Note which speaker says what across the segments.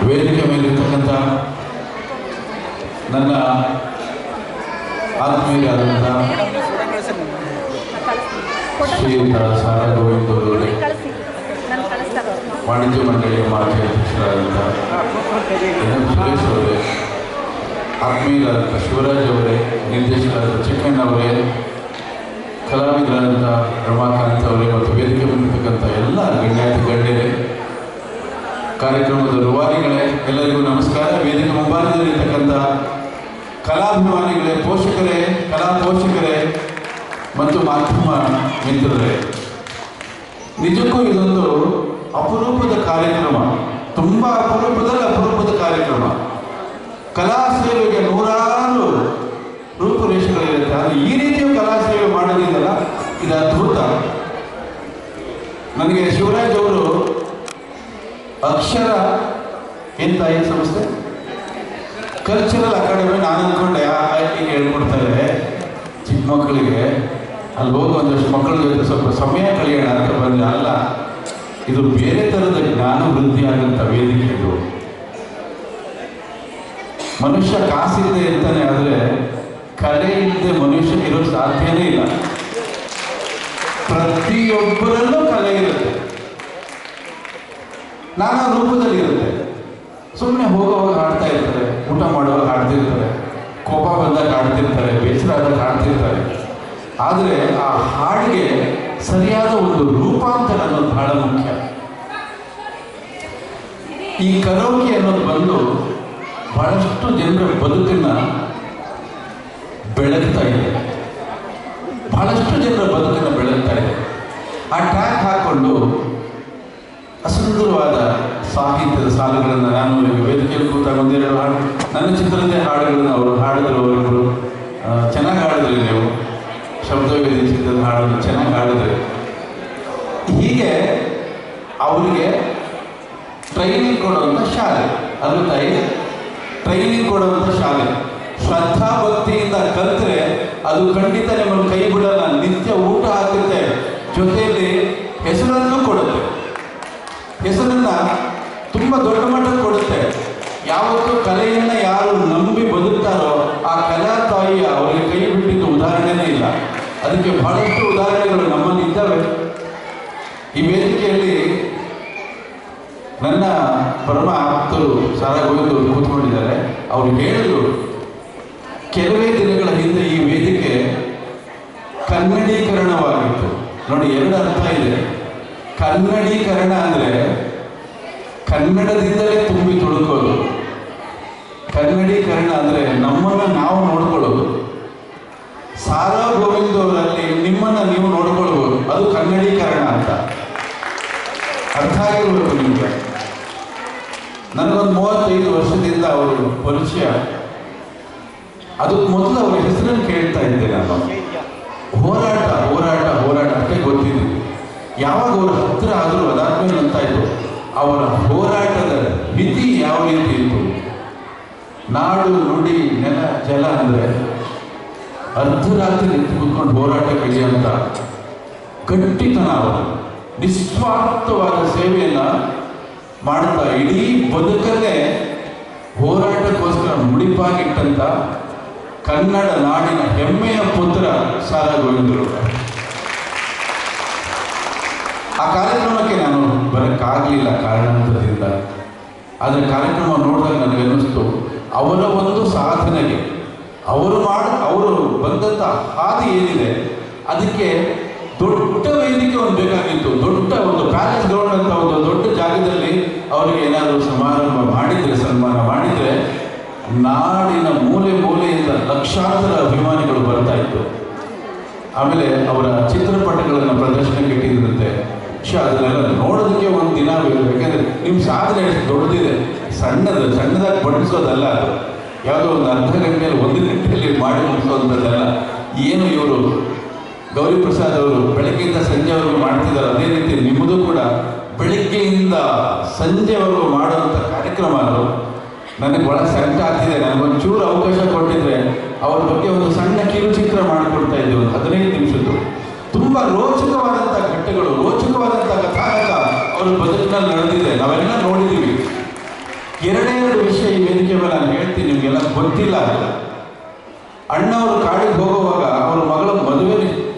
Speaker 1: ವೇದಿಕೆ ಮೇಲಿರ್ತಕ್ಕಂಥ ನನ್ನ ಆತ್ಮೀಯರಾದಂಥ ಶ್ರೀಯುತ ಸಾರಾ ಗೋವಿಂದ್ ಅವರೇ, ವಾಣಿಜ್ಯ ಮಂಡಳಿಯ ಮಾಜಿ ಅಧ್ಯಕ್ಷರಾದಂಥ ಸುರೇಶ್ ಅವರೇ, ಆತ್ಮೀಯರಾದಂಥ ಶಿವರಾಜ್ ಅವರೇ, ನಿರ್ದೇಶಕರಾದ ಚಿಕ್ಕಣ್ಣ ಅವರೇ, ಕಲಾವಿದರಾದಂಥ ರಮಾಕಾಂತ್ ಅವರೇ ಮತ್ತು ವೇದಿಕೆ ಬಂದಿರತಕ್ಕಂಥ ಎಲ್ಲ ಗಣ್ಯಾತಿ ಗಣ್ಯರೇ, ಕಾರ್ಯಕ್ರಮದ ರೂವಾರಿಗಳೇ, ಎಲ್ಲರಿಗೂ ನಮಸ್ಕಾರ. ವೇದಿಕೆ ಮುಂಭಾಗದಲ್ಲಿರ್ತಕ್ಕಂಥ ಕಲಾಭಿಮಾನಿಗಳೇ, ಪೋಷಕರೇ, ಕಲಾ ಪೋಷಕರೇ ಮತ್ತು ಮಾಧ್ಯಮ ಮಿತ್ರರೇ, ನಿಜಕ್ಕೂ ಇದೊಂದು ಅಪರೂಪದ ಕಾರ್ಯಕ್ರಮ, ತುಂಬ ಅಪರೂಪದ ಕಾರ್ಯಕ್ರಮ. ಕಲಾ ಸೇವೆಗೆ ನೂರಾರು ರೂಪುರೇಷೆಗಳಿರುತ್ತೆ, ಆದರೆ ಈ ರೀತಿಯ ಕಲಾ ಸೇವೆ ಮಾಡೋದಿದೆಯಲ್ಲ, ಇದು ಅದ್ಭುತ. ನನಗೆ ಶಿವರಾಜ್ ಅವರು ಅಕ್ಷರ ಎಂತ ಈ ಸಂಸ್ಥೆ ಕಲ್ಚರಲ್ ಅಕಾಡೆಮಿ, ನಾನು ಅಂದ್ಕೊಂಡೆ ಆಯ್ಕೆಗೆ ಹೇಳ್ಕೊಡ್ತಾರೆ ಚಿಕ್ಕ ಮಕ್ಕಳಿಗೆ, ಅಲ್ಲಿ ಹೋಗಿ ಒಂದಷ್ಟು ಮಕ್ಕಳ ಜೊತೆ ಸ್ವಲ್ಪ ಸಮಯ ಕಳೆಯೋಣ ಅಂತ ಬಂದೆ. ಅಲ್ಲ, ಇದು ಬೇರೆ ಥರದ ಜ್ಞಾನ ವೃದ್ಧಿಯಾದಂಥ ವೇದಿಕೆ. ಇದು ಮನುಷ್ಯ ಕಾಸಿದೆ ಅಂತಾನೆ, ಆದರೆ ಕಲೆ ಇಲ್ಲದೆ ಮನುಷ್ಯ ಇರೋಕ್ಕೆ ಸಾಧ್ಯನೇ ಇಲ್ಲ. ಪ್ರತಿಯೊಬ್ಬರಲ್ಲೂ ಕಲೆ ಇರುತ್ತೆ, ನಾನಾ ರೂಪದಲ್ಲಿ ಇರುತ್ತೆ. ಸುಮ್ಮನೆ ಹೋಗುವಾಗ ಹಾಡ್ತಾ ಇರ್ತಾರೆ, ಊಟ ಮಾಡುವಾಗ ಹಾಡ್ತಿರ್ತಾರೆ, ಕೋಪ ಬಂದಾಗ ಹಾಡ್ತಿರ್ತಾರೆ, ಬೇಸರ ಆದಾಗ ಹಾಡ್ತಿರ್ತಾರೆ. ಆದರೆ ಆ ಹಾಡಿಗೆ ಸರಿಯಾದ ಒಂದು ರೂಪಾಂತರ ಅನ್ನೋದು ಬಹಳ ಮುಖ್ಯ. ಈ ಕರೋಕೆ ಅನ್ನೋದು ಬಂದು ಬಹಳಷ್ಟು ಜನರ ಬದುಕನ್ನು ಬೆಳಗ್ತಾ ಇದೆ, ಬಹಳಷ್ಟು ಜನರ ಬದುಕನ್ನು ಬೆಳಗ್ತಾ ಇದೆ. ಆ ಟ್ರ್ಯಾಕ್ ಹಾಕ್ಕೊಂಡು ಸುಂದರವಾದ ಸಾಹಿತ್ಯದ ಸಾಲುಗಳನ್ನು ನಾನು ವೇದಿಕೆಯಲ್ಲಿ ಕೂತಾಗ ಒಂದೆರಡು ಹಾಡು, ನನ್ನ ಚಿತ್ರದೇ ಹಾಡುಗಳನ್ನು ಅವರು ಹಾಡಿದ್ರು. ಅವರಿಬ್ಬರು ಚೆನ್ನಾಗಿ ಹಾಡಿದ್ರಿ, ನೀವು ಶಬ್ದವೇದಿ ಚಿತ್ರದ ಹಾಡನ್ನು ಚೆನ್ನಾಗಿ ಹಾಡಿದ್ರಿ. ಹೀಗೆ ಅವರಿಗೆ ಟ್ರೈನಿಂಗ್ ಕೊಡುವಂಥ ಶಾಲೆ, ಅದು ತಾಯಿ ಟ್ರೈನಿಂಗ್ ಕೊಡುವಂಥ ಶಾಲೆ. ಶ್ರದ್ಧಾ ಭಕ್ತಿಯಿಂದ ಕಲಿತ್ರೆ ಅದು ಖಂಡಿತ ನಿಮ್ಮನ್ನು ಕೈ ಬಿಡಲ್ಲ. ನಿತ್ಯ ಊಟ ಹಾಕುತ್ತೆ, ಜೊತೆಯಲ್ಲಿ ಹೆಸರನ್ನು ಕೊಡುತ್ತೆ, ಹೆಸರನ್ನು ತುಂಬ ದೊಡ್ಡ ಮಟ್ಟಕ್ಕೆ ಕೊಡುತ್ತೆ. ಯಾವತ್ತೂ ಕಲೆಯನ್ನು ಯಾರು ನಂಬಿ ಬದುಕ್ತಾರೋ ಆ ಕಲಾ ತಾಯಿಯ ಅವರಿಗೆ ಕೈ ಬಿಟ್ಟಿದ್ದು ಉದಾಹರಣೆನೇ ಇಲ್ಲ. ಅದಕ್ಕೆ ಬಹಳಷ್ಟು ಉದಾಹರಣೆಗಳು ನಮ್ಮಲ್ಲಿ ಇದ್ದಾವೆ. ಈ ವೇದಿಕೆಯಲ್ಲಿ ನನ್ನ ಪರಮ ಆಪ್ತರು ಸಾರಾ ಗೋವಿಂದ್ ಅವರು ಕೂತ್ಕೊಂಡಿದ್ದಾರೆ. ಅವರು ಹೇಳಿದ್ರು, ಕೆಲವೇ ದಿನಗಳ ಹಿಂದೆ ಈ ವೇದಿಕೆ ಕನ್ನಡೀಕರಣವಾಗಿತ್ತು. ನೋಡಿ, ಎರಡು ಅರ್ಥ ಇದೆ. ಕನ್ನಡೀಕರಣ ಅಂದರೆ ಕನ್ನಡದಿಂದಲೇ ತುಂಬಿ ತುಳುಕೋದು, ಕನ್ನಡೀಕರಣ ಅಂದರೆ ನಮ್ಮನ್ನು ನಾವು ನೋಡ್ಕೊಳ್ಳೋದು. ಸಾರಾ ಗೋವಿಂದ್ ಅವರಲ್ಲಿ ನಿಮ್ಮನ್ನು ನೀವು ನೋಡ್ಕೊಳ್ಬೋದು, ಅದು ಕನ್ನಡೀಕರಣ ಅಂತ ಅರ್ಥ ಆಗಿರ್ಬೇಕು ನಿಮಗೆ. ನನಗೊಂದು 35 ವರ್ಷದಿಂದ ಅವರು ಪರಿಚಯ. ಅದಕ್ಕೆ ಮೊದಲು ಅವರ ಹೆಸರನ್ನು ಕೇಳ್ತಾ ಇದ್ದೆ ನಾನು. ಹೋರಾಟ ಅಷ್ಟೇ ಗೊತ್ತಿದ್ದೀನಿ. ಯಾವಾಗ ಅವರ ಹತ್ತಿರ ಆದರೂ ಅದಾದ್ಮೇಲೆ ಅಂತಾಯಿತು ಅವರ ಹೋರಾಟದ ಮಿತಿ ಯಾವ ರೀತಿ ಇತ್ತು. ನಾಡು ನುಡಿ ನೆಲ ಜಲ ಅಂದರೆ ಅರ್ಧರಾತ್ರಿ ನಿಂತು ಕೂತ್ಕೊಂಡು ಹೋರಾಟ ಕಲಿಯುವಂಥ ಗಟ್ಟಿತನ, ಅವರು ನಿಸ್ವಾರ್ಥವಾದ ಸೇವೆಯನ್ನು ಮಾಡ್ತಾ ಇಡೀ ಬದುಕನ್ನೇ ಹೋರಾಟಕ್ಕೋಸ್ಕರ ಮುಡಿಪಾಗಿಟ್ಟಂಥ ಕನ್ನಡ ನಾಡಿನ ಹೆಮ್ಮೆಯ ಪುತ್ರ ಸಾರಾ ಗೋವಿಂದರು. ಆ ಕಾರ್ಯಕ್ರಮಕ್ಕೆ ನಾನು ಬರೋಕ್ಕಾಗಲಿಲ್ಲ ಕಾರಣಾಂತರದಿಂದ. ಆದರೆ ಕಾರ್ಯಕ್ರಮ ನೋಡಿದಾಗ ನನಗನ್ನಿಸ್ತು, ಅವರ ಒಂದು ಸಾಧನೆಗೆ ಅವರು ಬಂದಂಥ ಹಾದಿ ಏನಿದೆ ಅದಕ್ಕೆ ದೊಡ್ಡ ವೇದಿಕೆ ಒಂದು ಬೇಕಾಗಿತ್ತು. ದೊಡ್ಡ ಒಂದು ಪ್ಯಾಲೇಸ್ ಗ್ರೌಂಡ್ ಅಂತ ಒಂದು ದೊಡ್ಡ ಜಾಗದಲ್ಲಿ ಅವರಿಗೆ ಏನಾದರೂ ಸಮಾರಂಭ ಮಾಡಿದರೆ, ಸನ್ಮಾನ ಮಾಡಿದರೆ ನಾಡಿನ ಮೂಲೆ ಮೂಲೆಯಿಂದ ಲಕ್ಷಾಂತರ ಅಭಿಮಾನಿಗಳು ಬರ್ತಾ ಇತ್ತು. ಆಮೇಲೆ ಅವರ ಚಿತ್ರಪಟಗಳನ್ನು ಪ್ರದರ್ಶನಕ್ಕೆ ಇಟ್ಟಿದ್ದಂತೆ. ಅದನ್ನೆಲ್ಲ ನೋಡೋದಕ್ಕೆ ಒಂದು ದಿನ ಬೇಕು, ಯಾಕೆಂದರೆ ನಿಮ್ಮ ಸಾಧನೆ ಎಷ್ಟು ದೊಡ್ಡದಿದೆ. ಸಣ್ಣದಾಗಿ ಬಡಿಸೋದಲ್ಲ, ಅದು ಯಾವುದೋ ಒಂದು ಅರ್ಧ ಗಂಟೆಯಲ್ಲಿ 1 ಗಂಟೆಯಲ್ಲಿ ಮಾಡಿ ಮುಗಿಸೋದಂಥದ್ದಲ್ಲ. ಏನು ಇವರು ಗೌರಿ ಪ್ರಸಾದ್ ಅವರು ಬೆಳಗ್ಗೆಯಿಂದ ಸಂಜೆವರೆಗೂ ಮಾಡ್ತಿದ್ದಾರೆ, ಅದೇ ರೀತಿ ನಿಮ್ಮದು ಕೂಡ ಬೆಳಗ್ಗೆಯಿಂದ ಸಂಜೆವರೆಗೂ ಮಾಡುವಂಥ ಕಾರ್ಯಕ್ರಮ. ಅದು ನನಗೆ ಭಾಳ ಸಂಕಟ ಆಗ್ತಿದೆ. ನನಗೊಂಚೂರು ಅವಕಾಶ ಕೊಟ್ಟಿದ್ರೆ ಅವ್ರ ಬಗ್ಗೆ ಒಂದು ಸಣ್ಣ ಕಿರುಚಿತ್ರ ಮಾಡಿಕೊಡ್ತಾ ಇದ್ದೀವಿ, 15 ನಿಮಿಷದ್ದು. ತುಂಬ ರೋಚಕವಾದಂಥ ಘಟ್ಟಗಳು, ರೋಚಕವಾದಂಥ ಕಥಾನಕ ಅವ್ರ ಬದುಕಿನಲ್ಲಿ ನಡೆದಿದೆ, ನಾವೆಲ್ಲ ನೋಡಿದ್ದೀವಿ. ಎರಡೆರಡು ವಿಷಯ ಈ ವೇದಿಕೆ ಮೇಲೆ ನಾನು ಹೇಳ್ತೀನಿ, ನಿಮಗೆಲ್ಲ ಗೊತ್ತಿಲ್ಲ. ಅಣ್ಣವರು ಕಾಡಿಗೆ ಹೋಗುವಾಗ ಅವ್ರ ಮಗಳ ಮದುವೆ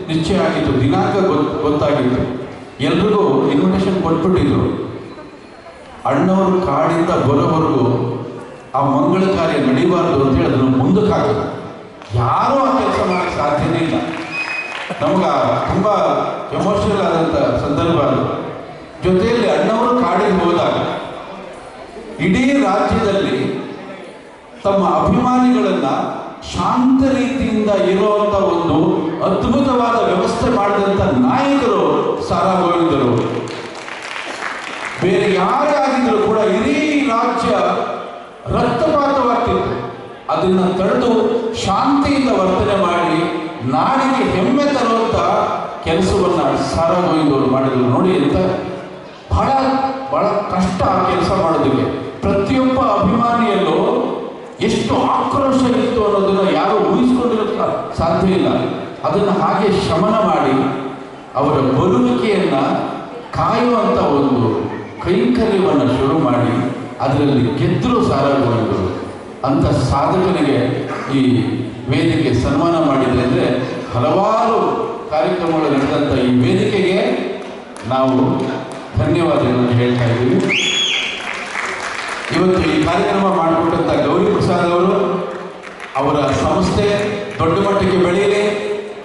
Speaker 1: ನಿಶ್ಚಯ ಆಗಿತ್ತು, ದಿನಾಂಕ ಗೊತ್ತಾಗಿತ್ತು, ಎಲ್ರಿಗೂ ಇನ್ವಿಟೇಷನ್ ಕೊಟ್ಬಿಟ್ಟಿದ್ರು. ಅಣ್ಣವರು ಕಾಡಿಂದ ಬರೋವರೆಗೂ ಆ ಮಂಗಳ ಕಾರ್ಯ ನಡೀಬಾರ್ದು ಅಂತೇಳಿ ಅದನ್ನು ಮುಂದಕ್ಕೆ ಹಾಕಿದ್ರು. ಯಾರೂ ಆ ಕೆಲಸ ಮಾಡೋಕ್ಕೆ ಸಾಧ್ಯನೇ ಇಲ್ಲ. ನಮ್ಗೆ ತುಂಬ ಎಮೋಷನಲ್ ಆದಂಥ ಸಂದರ್ಭ ಅದು. ಜೊತೆಯಲ್ಲಿ ಅಣ್ಣವರು ಕಾಡಿಗೆ ಹೋದಾಗ ಇಡೀ ರಾಜ್ಯದಲ್ಲಿ ತಮ್ಮ ಅಭಿಮಾನಿಗಳನ್ನು ಶಾಂತ ರೀತಿಯಿಂದ ಇರುವಂಥ ಒಂದು ಅದ್ಭುತವಾದ ವ್ಯವಸ್ಥೆ ಮಾಡಿದಂಥ ನಾಯಕರು ಸಾರಾ ಗೋವಿಂದರು. ಬೇರೆ ಯಾರೇ ಆಗಿದ್ರು ಕೂಡ ಇಡೀ ರಾಜ್ಯ ರಕ್ತಪಾತವಾಗ್ತಿತ್ತು. ಅದನ್ನು ತಡೆದು ಶಾಂತಿಯಿಂದ ವರ್ತನೆ ಮಾಡಿ ನಾಡಿಗೆ ಹೆಮ್ಮೆ ತರುವಂಥ ಕೆಲಸವನ್ನು ಸಾರಾ ಗೋವಿಂದವರು ಮಾಡಿದ್ರು. ನೋಡಿ ಅಂತ ಬಹಳ ಬಹಳ ಕಷ್ಟ ಆ ಕೆಲಸ ಮಾಡೋದಕ್ಕೆ. ಪ್ರತಿಯೊಬ್ಬ ಅಭಿಮಾನಿಯಲ್ಲೂ ಎಷ್ಟು ಆಕ್ರೋಶ ಇತ್ತು ಅನ್ನೋದನ್ನು ಯಾರು ಊಹಿಸ್ಕೊಂಡಿರೋಕ್ಕೆ ಸಾಧ್ಯ ಇಲ್ಲ. ಅದನ್ನು ಹಾಗೆ ಶಮನ ಮಾಡಿ ಅವರ ಬರುವಿಕೆಯನ್ನು ಕಾಯುವಂಥ ಒಂದು ಕೈಂಕರ್ಯವನ್ನು ಶುರು ಮಾಡಿ ಅದರಲ್ಲಿ ಗೆದ್ದರು ಸಾರಾ ಗೋವಿಂದರು. ಅಂಥ ಸಾಧಕನಿಗೆ ಈ ವೇದಿಕೆ ಸನ್ಮಾನ ಮಾಡಿದೆ ಅಂದರೆ ಹಲವಾರು ಕಾರ್ಯಕ್ರಮಗಳು ನಡೆದಂಥ ಈ ವೇದಿಕೆಗೆ ನಾವು ಧನ್ಯವಾದಗಳನ್ನು ಹೇಳ್ತಾ ಇದ್ದೀವಿ. ಇವತ್ತು ಈ ಕಾರ್ಯಕ್ರಮ ಮಾಡಿಕೊಟ್ಟಂಥ ಗೌರಿ ಪ್ರಸಾದ್ ಅವರು, ಅವರ ಸಂಸ್ಥೆ ದೊಡ್ಡ ಮಟ್ಟಕ್ಕೆ ಬೆಳೆಯಲಿ,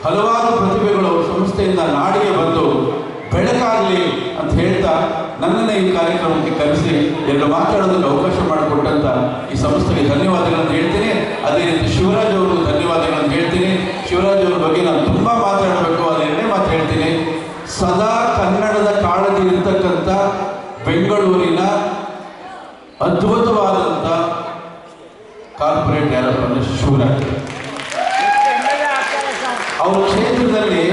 Speaker 1: ಹಲವಾರು ಪ್ರತಿಭೆಗಳು ಅವರ ಸಂಸ್ಥೆಯಿಂದ ನಾಡಿಗೆ ಬಂದು ಬೆಳಕಾಗಲಿ ಅಂತ ಹೇಳ್ತಾ ನನ್ನನ್ನೇ ಈ ಕಾರ್ಯಕ್ರಮಕ್ಕೆ ಕರೆಸಿ ಎರಡು ಮಾತಾಡೋದಕ್ಕೆ ಅವಕಾಶ ಮಾಡಿಕೊಟ್ಟಂಥ ಈ ಸಂಸ್ಥೆಗೆ ಧನ್ಯವಾದಗಳನ್ನು ಹೇಳ್ತೀನಿ. ಅದೇ ರೀತಿ ಶಿವರಾಜ್ ಅವರು ಧನ್ಯವಾದಗಳನ್ನು ಹೇಳ್ತೀನಿ. ಶಿವರಾಜ್ ಅವ್ರ ಬಗ್ಗೆ ನಾನು ತುಂಬ ಮಾತಾಡಬೇಕು, ಅದನ್ನೇ ಮಾತು ಹೇಳ್ತೀನಿ. ಸದಾ ಕನ್ನಡದ ಕಾಳಜಿ ಇರ್ತಕ್ಕಂಥ ಬೆಂಗಳೂರಿನ ಅದ್ಭುತವಾದಂಥ ಕಾರ್ಪೊರೇಟ್ ಯಾರಪ್ಪ ಅಂದರೆ ಶಿವರಾಜ್. ಅವ್ರ ಕ್ಷೇತ್ರದಲ್ಲಿ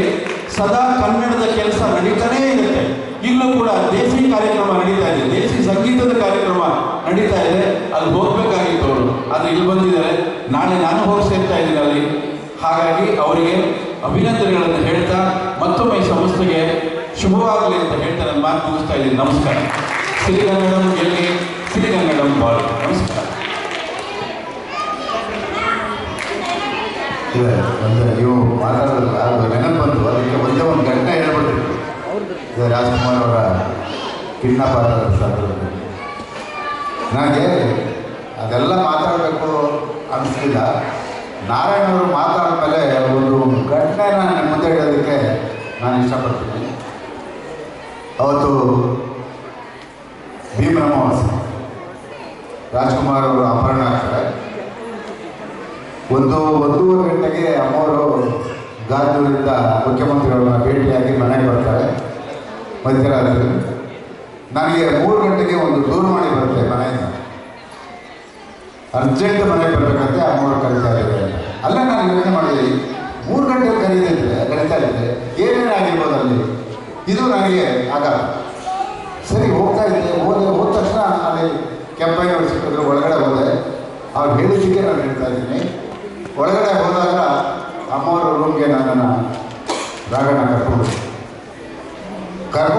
Speaker 1: ಸದಾ ಕನ್ನಡದ ಕೆಲಸ ನಡೀತಾನೇ ಇರುತ್ತೆ. ಈಗಲೂ ಕೂಡ ದೇಸಿ ಕಾರ್ಯಕ್ರಮ ನಡೀತಾ ಇದೆ, ದೇಸಿ ಸಂಗೀತದ ಕಾರ್ಯಕ್ರಮ ನಡೀತಾ ಇದೆ. ಅಲ್ಲಿ ಹೋಗಬೇಕಾಗಿತ್ತು ಅವರು, ಆದರೆ ಇಲ್ಲಿ ಬಂದಿದ್ದಾರೆ. ನಾಳೆ ನಾನು ಹೋಗಿ ಸೇರ್ತಾ ಇದ್ದೀನಿ ಅಲ್ಲಿ. ಹಾಗಾಗಿ ಅವರಿಗೆ ಅಭಿನಂದನೆಗಳನ್ನು ಹೇಳ್ತಾ ಮತ್ತೊಮ್ಮೆ ಈ ಸಂಸ್ಥೆಗೆ ಶುಭವಾಗಲಿ ಅಂತ ಹೇಳ್ತಾ ನನ್ನ ಮಾತು ಮುಗಿಸ್ತಾ ಇದ್ದೀನಿ. ನಮಸ್ಕಾರ. ಸಿರಿಗನ್ನಡಂ ಗೆಲ್ಲಿ, ಸಿರಿಗನ್ನಡಂ ಬಾಳು. ನಮಸ್ಕಾರ.
Speaker 2: ಇದೆ ಅಂದರೆ ನೀವು ಮಾತಾಡೋದಿಲ್ಲ, ಅದು ನೆನಪು ಬಂತು. ಅದಕ್ಕೆ ಒಂದೇ ಒಂದು ಘಟನೆ ಹೇಳ್ಬಿಟ್ಟಿತ್ತು. ಇದು ರಾಜ್ಕುಮಾರ್ ಅವರ ಕಿಡ್ನಾಪಾದ ಸಂದರ್ಭದಲ್ಲಿ ನನಗೆ ಅದೆಲ್ಲ ಮಾತಾಡಬೇಕು ಅನಿಸ್ಲಿಲ್ಲ. ನಾರಾಯಣವರು ಮಾತಾಡಿದ ಮೇಲೆ ಒಂದು ಘಟನೆನ ನನ್ನ ಮುಂದೆ ಹೇಳೋದಕ್ಕೆ ನಾನು ಇಷ್ಟಪಡ್ತೀನಿ. ಅವತ್ತು ಭೀಮನ ಅಮಾವಾಸ್ಯೆ, ರಾಜ್ಕುಮಾರ್ ಅವರು ಅಪಹರಣ ಆಗ್ತಾರೆ. ಒಂದೂವರೆ ಗಂಟೆಗೆ ಅಮ್ಮವರು ಗಾಜೂರಿಂದ ಮುಖ್ಯಮಂತ್ರಿಗಳನ್ನ ಭೇಟಿಯಾಗಿ ಮನೆಗೆ ಬರ್ತಾರೆ ಮಧ್ಯರಾತ್ರಿ. ನನಗೆ 3 ಗಂಟೆಗೆ ಒಂದು ದೂರವಾಣಿ ಬರುತ್ತೆ ಮನೆಯಿಂದ, ಅರ್ಜೆಂಟ್ ಮನೆಗೆ ಬರಬೇಕಂತೆ ಅಮ್ಮವರು ಕರೀತಾ ಇದ್ದಾರೆ. ಅಲ್ಲೇ ನಾನು ಯೋಚನೆ ಮಾಡಿದೆ, 3 ಗಂಟೆಗೆ ಕರೀತಾ ಇದ್ದೆ ಏನೇನಾಗಿರ್ಬೋದು ಅಲ್ಲಿ, ಇದು ನನಗೆ ಆಗಲ್ಲ. ಸರಿ ಹೋಗ್ತಾ ಇದ್ದೆ. ಹೋದ ತಕ್ಷಣ ಅಲ್ಲಿ ಕೆಂಪಯ್ಯನವರು ಸಿಕ್ಕಿದ್ರು. ಒಳಗಡೆ ಹೋದೆ. ಅವ್ರು ಹೇಳಿದ್ದಕ್ಕೆ ನಾನು ಹೇಳ್ತಾ ಇದ್ದೀನಿ. ಒಳಗಡೆ ಹೋದಾಗ ಅಮ್ಮವ್ರ ರೂಮ್ಗೆ ನನ್ನನ್ನು ರಾಗಣ್ಣ ಕರ್ಕೊಂಡು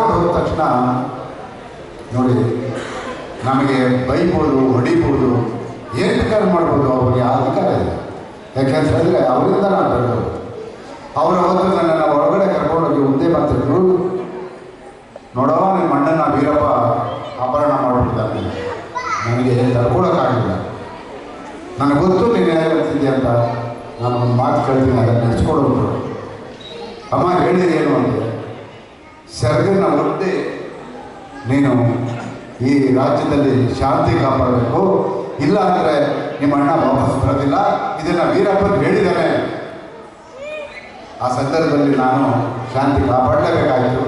Speaker 2: ಹೋದ ತಕ್ಷಣ ನೋಡಿ, ನಮಗೆ ಬೈಬೋದು, ಹೊಡಿಬೋದು, ಏನು ಬೇಕಾದ್ರೂ ಮಾಡ್ಬೋದು. ಅವ್ರಿಗೆ ಆ ಅಧಿಕಾರ ಇದೆ. ಯಾಕೆಂತ ಹೇಳಿದ್ರೆ ಅವರಿಂದ ನಾನು ಬೆಳೆದವರು. ಅವರ ಹೊತ್ತು ನನ್ನನ್ನು ಒಳಗಡೆ ಕರ್ಕೊಂಡೋಗಿ ಒಂದೇ ಮಾತಿದ್ರು, ನೋಡವ ನಿಮ್ಮ ಅಣ್ಣನ ವೀರಪ್ಪ ಅಪಹರಣ ಮಾಡಿಬಿಡ್ತಾನೆ, ನನಗೆ ತಡ್ಕೊಳಕ್ಕಾಗಿಲ್ಲ. ನನಗೆ ಗೊತ್ತು ನೀನು ಹೇಗಿರ್ತಿದ್ದೆ ಅಂತ. ನಾನು ಒಂದು ಮಾತು ಕೇಳ್ತೀನಿ, ಅದನ್ನು ನಡೆಸ್ಕೊಡೋದು. ಅಮ್ಮ ಹೇಳಿದೆ ಏನು ಅಂದರೆ, ಸೆರಗನ್ನು ಒಡ್ಡಿ ನೀನು ಈ ರಾಜ್ಯದಲ್ಲಿ ಶಾಂತಿ ಕಾಪಾಡಬೇಕು, ಇಲ್ಲ ಅಂದರೆ ನಿಮ್ಮ ಅಣ್ಣ ವಾಪಸ್ ಬರೋದಿಲ್ಲ. ಇದನ್ನು ವೀರಪ್ಪನ್ ಹೇಳಿದ್ದಾನೆ. ಆ ಸಂದರ್ಭದಲ್ಲಿ ನಾನು ಶಾಂತಿ ಕಾಪಾಡಲೇಬೇಕಾಯಿತು.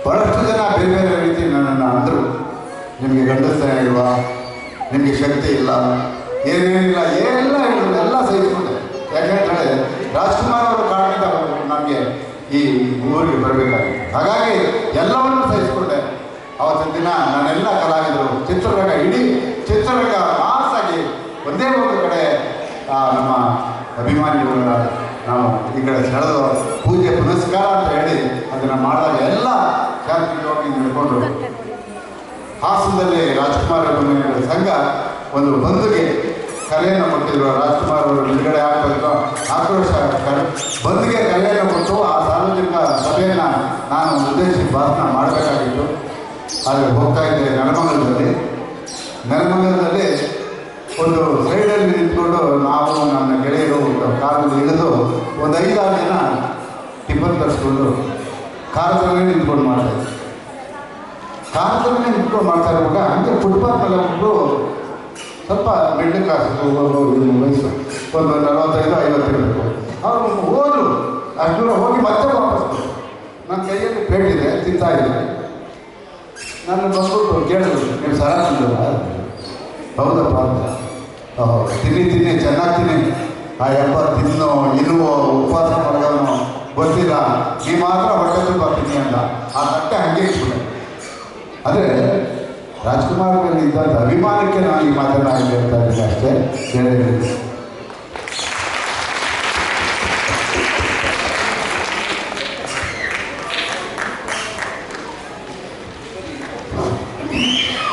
Speaker 2: ಬಹಳಷ್ಟು ಜನ ಬೇರೆ ಬೇರೆ ರೀತಿ ನನ್ನನ್ನು ಅಂದರು, ನಿಮಗೆ ಗಂಡಸ್ತನ ಇಲ್ವಾ, ನಿಮಗೆ ಶಕ್ತಿ ಇಲ್ಲ, ಏನೇನಿಲ್ಲ, ಏನೆಲ್ಲ ಹೇಳಿದ್ರು. ಎಲ್ಲ ಸಹಿಸ್ಕೊಂಡೆ. ಯಾಕೆಂದರೆ ರಾಜ್ಕುಮಾರ್ ಅವರ ಕಾರಣದಿಂದ ನಮಗೆ ಈ ಊರಿಗೆ ಬರಬೇಕಾಗಿತ್ತು. ಹಾಗಾಗಿ ಎಲ್ಲವನ್ನೂ ಸಹಿಸ್ಕೊಂಡೆ. ಅವತ್ತಿನ ದಿನ ನಾನೆಲ್ಲ ಕಲಾವಿದರು, ಚಿತ್ರರಂಗ, ಇಡೀ ಚಿತ್ರರಂಗ ಮಾಸಾಗಿ ಒಂದೇ ಒಂದು ಕಡೆ ನಮ್ಮ ಅಭಿಮಾನಿಗಳನ್ನ ನಾವು ಈ ಕಡೆ ಸೆಳೆದು ಪೂಜೆ ಪುನಸ್ಕಾರ ಅಂತ ಹೇಳಿ ಅದನ್ನು ಮಾಡಿದಾಗ ಎಲ್ಲ ಶಾಂತಿಯುತವಾಗಿ ನಡ್ಕೊಂಡು ಹಾಸನದಲ್ಲಿ ರಾಜ್ಕುಮಾರ್ ಅಭಿಮಾನಿಗಳ ಸಂಘ ಒಂದು ಬಂದ್ಗೆ ಕರೆಯನ್ನು ಕೊಟ್ಟಿದ್ರು. ರಾಜ್ಕುಮಾರ್ ಅವರು ಬಿಡುಗಡೆ ಆಗಬೇಕು ಆಕ್ರೋಶ ಬಂದ್ಗೆ ಕರೆಯನ್ನು ಕೊಟ್ಟು ಆ ಸಾರ್ವಜನಿಕ ಸಭೆಯನ್ನು ನಾನು ಉದ್ದೇಶಿಸಿ ಭಾಷಣ ಮಾಡಬೇಕಾಗಿತ್ತು. ಆದರೆ ಹೋಗ್ತಾ ಇದ್ದೆ ನೆಲಮಂಗಲದಲ್ಲಿ ಒಂದು ಸೈಡಲ್ಲಿ ನಿಂತ್ಕೊಂಡು ನಾವು ನನ್ನ ಗೆಳೆಯರು ಕಾರಲ್ಲಿ ಇಳಿದು ಒಂದು 5-6 ಜನ ಟಿಫನ್ ತರಿಸ್ಕೊಂಡು ಕಾರದಲ್ಲೇ ನಿಂತ್ಕೊಂಡು ಮಾಡ್ತಾಯಿದ್ದೆ. ಕಾರದಲ್ಲೇ ನಿಂತ್ಕೊಂಡು ಮಾಡ್ತಾ ಇರುವಾಗ ಹಂಗೆ ಫುಟ್ಪಾತ್ ಮೇಲೆ ಒಬ್ಬರು ಸ್ವಲ್ಪ ಮಿಡ್ಲ್ ಕ್ಲಾಸ್ ವಯಸ್ಸು ಒಂದು 45-50 ಇರಬೇಕು. ಅವರು ಹೋದರು. ಅಷ್ಟು ದೂರ ಹೋಗಿ ಮತ್ತೆ ವಾಪಸ್ ಬಂದರು. ನನ್ನ ಕೈಯಲ್ಲಿ ಪ್ಲೇಟ್ ಇದೆ, ತಿಂತಾ ಇದ್ದೆ. ನಾನು ಬಂದ್ಬಿಟ್ಟು ಕೇಳಿದ್ರು, ನೀವು ಸರ ತಿಂದಿಲ್ಲ? ಹೌದಪ್ಪ ಅಂತ. ತಿನ್ನಿ ಚೆನ್ನಾಗಿ ತಿನ್ನಿ. ಆ ಹಬ್ಬ ತಿನ್ನೋ ಇರುವೋ ಉಪವಾಸ ಮಾಡೋನು ಗೊತ್ತಿಲ್ಲ, ನೀವು ಮಾತ್ರ ಹೊಟ್ಟೆ ತುಂಬ ತಿನ್ನಿ ಅಂತ ಆ ತಟ್ಟೆ ಹಂಗೆ ಇಟ್ಬಿಟ್ಟೆ. ಆದರೆ ರಾಜ್ಕುಮಾರ್ ಮೇಲೆ ಇದ್ದಂಥ ಅಭಿಮಾನಕ್ಕೆ ನಾನು ಈ ಮಾತನ್ನು ಹೇಳ್ತಾ ಇದ್ದೀನಿ ಅಷ್ಟೇ. ಹೇಳಿದ್ದೀನಿ.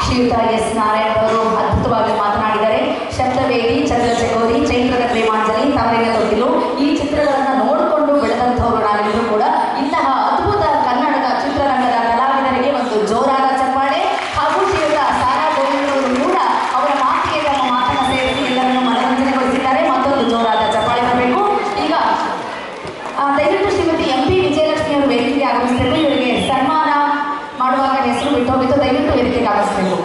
Speaker 3: ಶ್ರೀಯುತ ಎಸ್ ನಾರಾಯಣ್ ಅವರು ಅದ್ಭುತವಾಗಿ ಮಾತನಾಡಿದ್ದಾರೆ. ಶಬ್ದವೇದಿ, ಚಂದ್ರಚಕೋರಿ, ಚೈತ್ರದ ಪ್ರೇಮಾಂಜಲಿ, ತವರಿನ ತೊಟ್ಟಿಲು ಈ ಚಿತ್ರಗಳನ್ನು ನೋಡಿಕೊಂಡು ಬೆಳೆದಂಥವರು ನಾವೆಲ್ಲರೂ ಕೂಡ. ಇಂತಹ ಅದ್ಭುತ ಕನ್ನಡದ ಚಿತ್ರರಂಗದ ಕಲಾವಿದರಿಗೆ ಒಂದು ಜೋರಾದ ಚಪ್ಪಾಳೆ. ಹಾಗೂ ಶ್ರೀಯುತ ಸಾರಾ ಗೋವಿಂದವರು ಕೂಡ ಅವರ ಮಾತಿಗೆ ತಮ್ಮ ಮಾತನ್ನು ಸೇರಿಸಿ ಎಲ್ಲರನ್ನು ಮನರಂಜನೆಗೊಳಿಸಿದ್ದಾರೆ. ಮತ್ತೊಂದು ಜೋರಾದ ಚಪ್ಪಾಳೆ ಬರಬೇಕು. ಈಗ ದಯವಿಟ್ಟು ಶ್ರೀಮತಿ MP ವಿಜಯಲಕ್ಷ್ಮಿ ಅವರು ವೇದಿಕೆಗೆ ಆಗಮಿಸಬೇಕು. ಇವರಿಗೆ ಸನ್ಮಾನ ಮಾಡುವಾಗ ಹೆಸರು ಬಿಟ್ಟು ಹೋಗಿತ್ತು. ದಯವಿಟ್ಟು ವೇದಿಕೆಗೆ ಆಗಮಿಸಬೇಕು.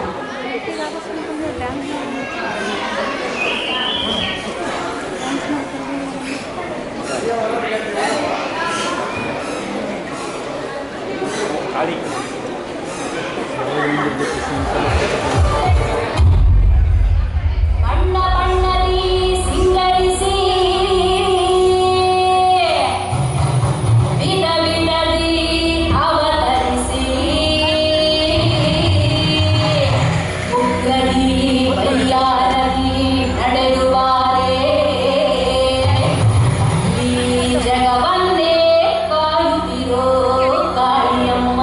Speaker 4: ಜಗವನ್ನೇ ಕಾಯುತ್ತಿರೋ ಕಾಳಿಯಮ್ಮ.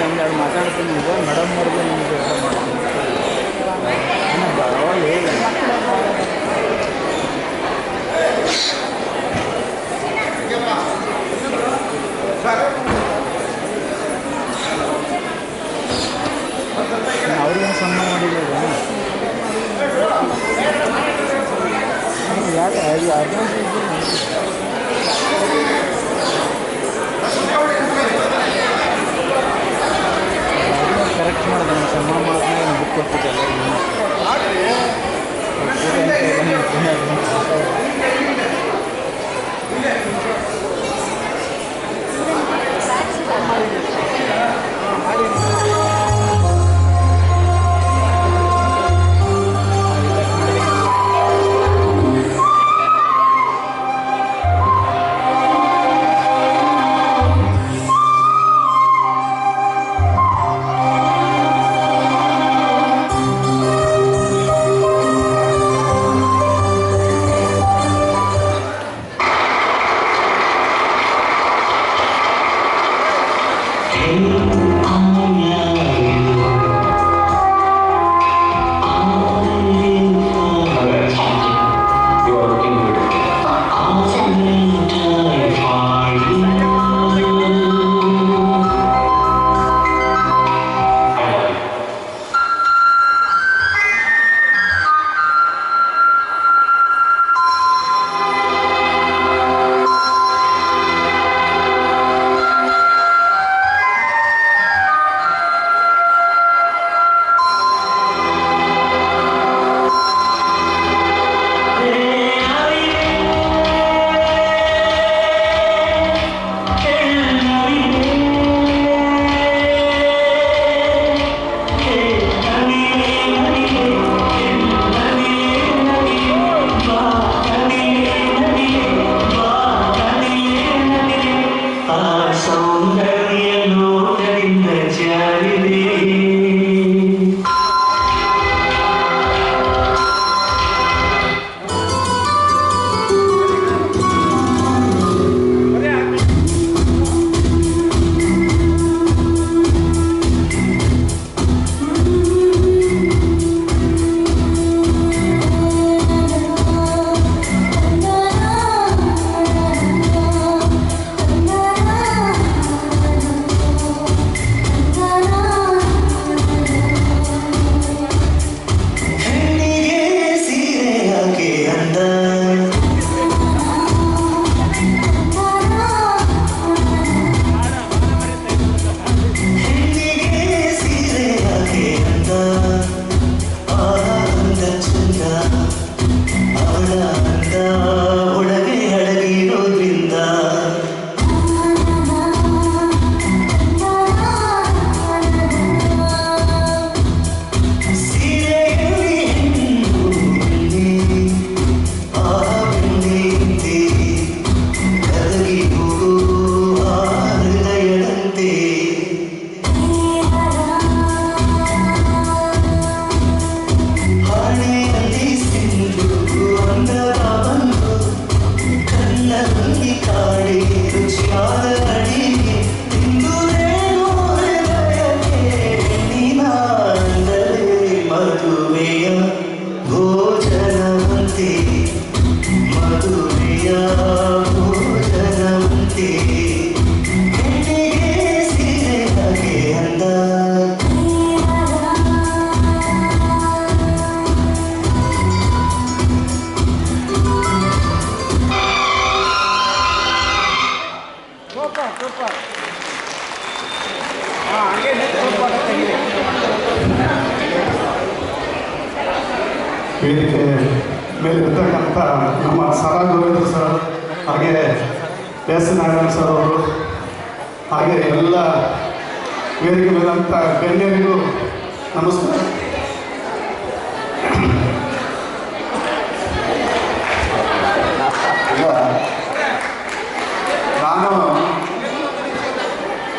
Speaker 4: ಒಂದೆರಡು ಮಾತಾಡ್ತೀನಿ ಈಗ ಮೇಡಮ್ ಅವ್ರಿಗೆ ನಿಮಗೆ ಅವಾಗ ಹೇಳಿ ಅವ್ರಿಗೇನು ಸನ್ಮಾನ ಮಾಡಿಲ್ಲ ಯಾಕೆ ಕರೆಕ್ಟ್ ಮಾಡಿದೆ ನಾನು ಸನ್ಮಾನ ಮಾಡಿದ್ರೆ ಬುಕ್ ಕೊಡ್ತಿದ್ದೆ
Speaker 5: ವೇದಿಕೆ ಮೇಲಿರ್ತಕ್ಕಂಥ ನಮ್ಮ ಸರಾಗೋವಿಂದ್ರ ಸರ್, ಹಾಗೆ ಎಸ್ ನಾರಾಯಣ ಸರ್ ಅವರು, ಹಾಗೆ ಎಲ್ಲ ವೇದಿಕೆ ಮೇಲಂಥ ಗಣ್ಯರಿಗೂ ನಮಸ್ಕಾರ.
Speaker 2: ಈಗ ನಾನು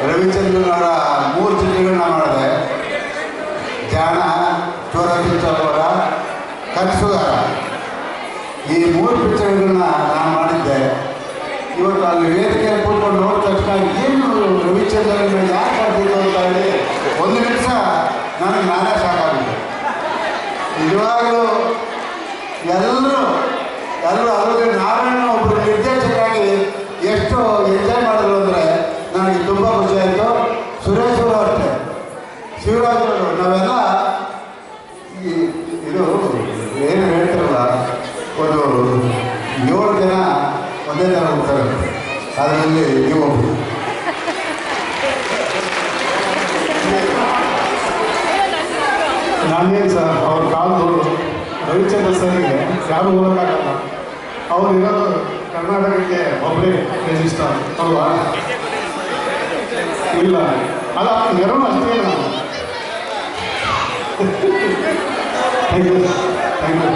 Speaker 2: ರವಿಚಂದ್ರನವರ 3 ಚಿತ್ರಗಳನ್ನ ಮಾಡಿದೆ. ಜಾಣ, ಚೋರ ಕಿಚ್ಚವರ, ಕನಸುಗಾರ. ಈ 3 ಪಿಕ್ಚರ್ಗಳನ್ನ ನಾನು ಮಾಡಿದ್ದೆ. ಇವತ್ತು ಅಲ್ಲಿ ವೇದಿಕೆಯಲ್ಲಿ ಕೂತ್ಕೊಂಡು ನೋಡಿದ ತಕ್ಷಣ ಏನು ರವಿಚಂದ್ರನ ಯಾಕೆ ಆಗ್ತಿತ್ತು ಅಂತ ಹೇಳಿ ಶಿವರಾಜರು ನಾವೆಲ್ಲ ಈ ಇದು ಏನು ಹೇಳ್ತಾರಲ್ಲ, ಒಂದು 7 ಜನ ಒಂದೇ ಥರ ಹೋಗ್ತಾರೆ, ಅದರಲ್ಲಿ ನೀವೊಬ್ಬರು.
Speaker 5: ನಾನೇನು ಸರ್ ಅವ್ರ ಕಾಲದವರು ರವಿಚಂದ್ರ ಸರ್ಗೆ ಯಾರು ಹೋಗೋಕ್ಕಾಗಲ್ಲ. ಅವ್ರು ಇರೋದು ಕರ್ನಾಟಕಕ್ಕೆ ಒಬ್ಬರೇ ರಿಜಿಸ್ಟರ್ ಅಲ್ವಾ? ಇಲ್ಲ ಅಲ್ಲ, ನೆರವು ಅಷ್ಟೇ ನಾನು. Thank you.